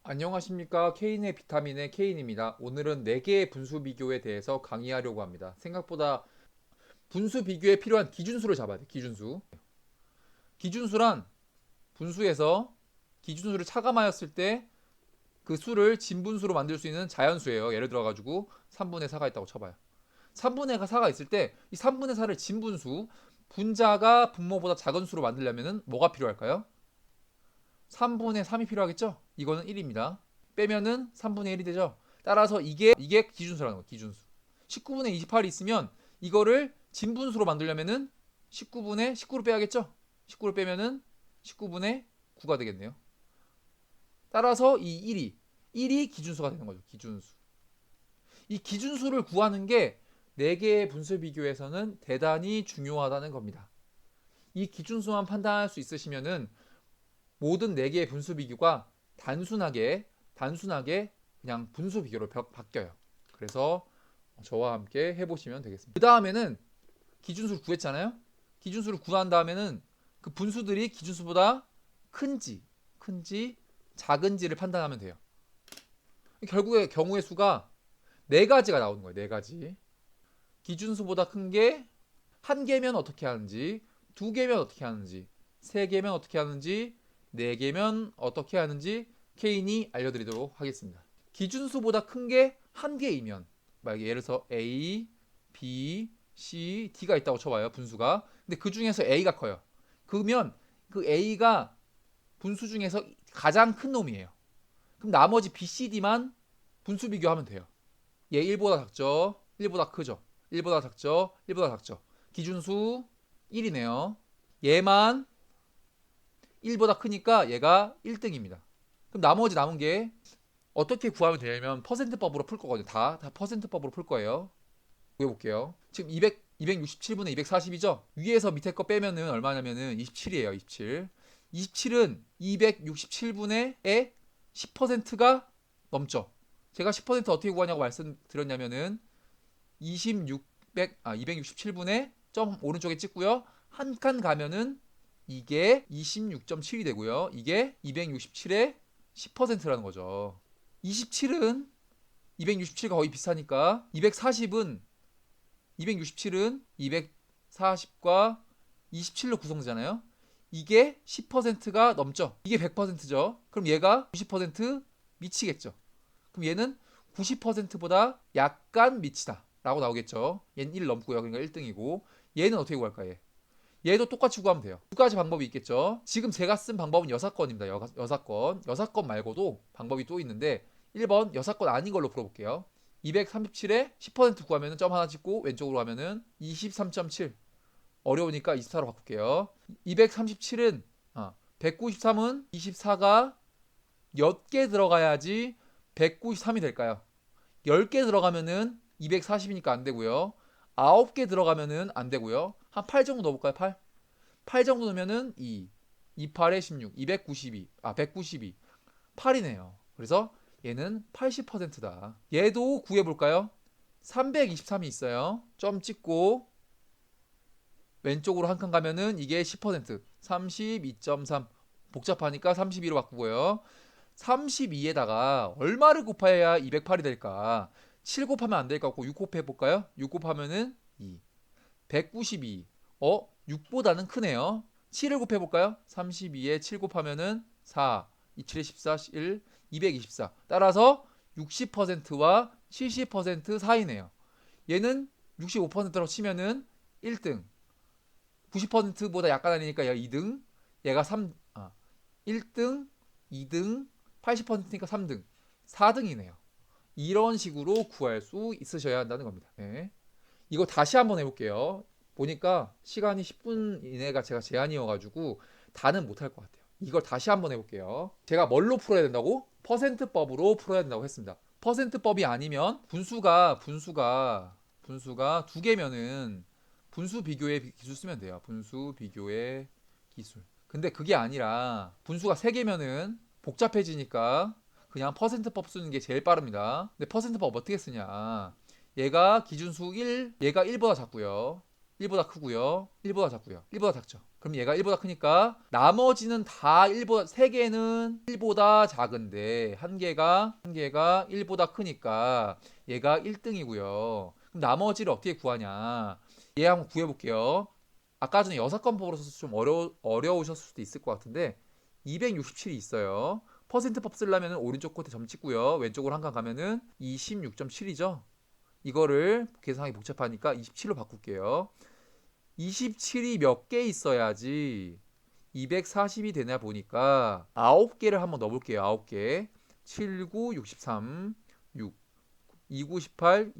안녕하십니까. K인의 비타민의 K인입니다. 오늘은 4개의 분수 비교에 대해서 강의하려고 합니다. 생각보다 분수 비교에 필요한 기준수를 잡아야 돼. 기준수. 기준수란 분수에서 기준수를 차감하였을 때 그 수를 진분수로 만들 수 있는 자연수예요. 예를 들어 가지고 3분의 4가 있다고 쳐봐요. 3분의 4가 있을 때 이 3분의 4를 진분수, 분자가 분모보다 작은 수로 만들려면 뭐가 필요할까요? 3분의 3이 필요하겠죠? 이거는 1입니다. 빼면은 3분의 1이 되죠? 따라서 이게 기준수라는 거예요. 기준수. 19분의 28이 있으면 이거를 진분수로 만들려면은 19분의 19를 빼야겠죠? 19를 빼면은 19분의 9가 되겠네요. 따라서 이 1이 기준수가 되는 거죠. 기준수. 이 기준수를 구하는 게 4개의 분수 비교에서는 대단히 중요하다는 겁니다. 이 기준수만 판단할 수 있으시면은 모든 4개의 분수 비교가 단순하게 그냥 분수 비교로 바뀌어요. 그래서 저와 함께 해보시면 되겠습니다. 그 다음에는 기준수를 구했잖아요. 기준수를 구한 다음에는 그 분수들이 기준수보다 큰지 작은지를 판단하면 돼요. 결국에 경우의 수가 4가지가 나오는 거예요. 4가지. 기준수보다 큰 게 1개면 어떻게 하는지, 2개면 어떻게 하는지, 3개면 어떻게 하는지, 4개면 어떻게 하는지 케인이 알려드리도록 하겠습니다. 기준수보다 큰 게 1개이면 만약에 예를 들어서 A, B, C, D가 있다고 쳐봐요. 분수가. 근데 그 중에서 A가 커요. 그러면 그 A가 분수 중에서 가장 큰 놈이에요. 그럼 나머지 B, C, D만 분수 비교하면 돼요. 얘 1보다 작죠? 1보다 크죠? 1보다 작죠? 1보다 작죠? 기준수 1이네요. 얘만 1보다 크니까 얘가 1등입니다. 그럼 나머지 남은 게 어떻게 구하면 되냐면 퍼센트법으로 풀 거거든요. 다 퍼센트법으로 풀 거예요. 구해볼게요. 지금 267분의 240이죠? 위에서 밑에 거 빼면은 얼마냐면은 27이에요. 27. 27은 267분의 10%가 넘죠. 제가 10% 어떻게 구하냐고 말씀드렸냐면은 267분의 점 오른쪽에 찍고요. 한 칸 가면은 이게 26.7이 되고요. 이게 267의 10%라는 거죠. 27은 267과 거의 비슷하니까 267은 240과 27로 구성되잖아요. 이게 10%가 넘죠. 이게 100%죠. 그럼 얘가 90% 미치겠죠. 그럼 얘는 90%보다 약간 미치다 라고 나오겠죠. 얘는 1 넘고요. 그러니까 1등이고 얘는 어떻게 구할까 얘? 얘도 똑같이 구하면 돼요. 두 가지 방법이 있겠죠. 지금 제가 쓴 방법은 여사건입니다. 여사건. 여사건 말고도 방법이 또 있는데 1번 여사건 아닌 걸로 풀어볼게요. 237에 10% 구하면 점 하나 찍고 왼쪽으로 가면은 23.7. 어려우니까 24로 바꿀게요. 237은 193은 24가 몇 개 들어가야지 193이 될까요? 10개 들어가면은 240이니까 안 되고요. 9개 들어가면은 안 되고요. 한 8 정도 넣어볼까요? 8? 8 정도 넣으면은 2. 28에 16. 292. 192. 8이네요. 그래서 얘는 80%다. 얘도 구해볼까요? 323이 있어요. 점 찍고 왼쪽으로 한 칸 가면은 이게 10%. 32.3. 복잡하니까 32로 바꾸고요. 32에다가 얼마를 곱해야 208이 될까? 7 곱하면 안 될 것 같고 6 곱해볼까요? 6 곱하면은 2. 192. 6보다는 크네요. 7을 곱해볼까요? 32에 7 곱하면은 4. 27에 14, 1, 224. 따라서 60%와 70% 사이네요. 얘는 65%라고 치면은 1등. 90%보다 약간 아니니까 얘가 2등. 얘가 1등, 2등, 80%니까 3등. 4등이네요. 이런 식으로 구할 수 있으셔야 한다는 겁니다. 네. 이거 다시 한번 해볼게요. 보니까 시간이 10분 이내가 제가 제한이어가지고 다는 못할 것 같아요. 이걸 다시 한번 해볼게요. 제가 뭘로 풀어야 된다고? 퍼센트법으로 풀어야 된다고 했습니다. 퍼센트법이 아니면 분수가 2개면은 분수 비교의 기술 쓰면 돼요. 분수 비교의 기술. 근데 그게 아니라 분수가 3개면은 복잡해지니까 그냥 퍼센트법 쓰는 게 제일 빠릅니다. 근데 퍼센트법 어떻게 쓰냐? 얘가 기준수 1, 얘가 1보다 작고요. 1보다 크고요. 1보다 작고요. 1보다 작죠. 그럼 얘가 1보다 크니까 나머지는 다 1보다 3개는 1보다 작은데 한 개가 1보다 크니까 얘가 1등이고요. 그럼 나머지를 어떻게 구하냐? 얘 한번 구해 볼게요. 아까 전에 여사건법으로 써서 좀 어려우셨을 수도 있을 것 같은데 267이 있어요. 퍼센트법 쓰려면 오른쪽 끝에 점 찍고요. 왼쪽으로 한 칸 가면은 26.7이죠. 이거를 계산하기 복잡하니까 27로 바꿀게요. 27이 몇 개 있어야지 240이 되나 보니까 9개를 한번 넣어볼게요. 9개. 7, 9, 63, 6, 2, 9, 18,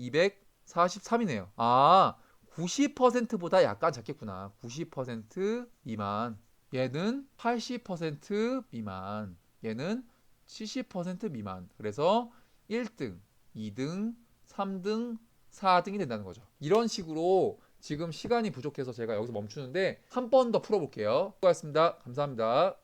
243이네요. 아, 90%보다 약간 작겠구나. 90% 미만. 얘는 80% 미만. 얘는 70% 미만. 그래서 1등, 2등, 3등, 4등이 된다는 거죠. 이런 식으로 지금 시간이 부족해서 제가 여기서 멈추는데 한 번 더 풀어볼게요. 수고하셨습니다. 감사합니다.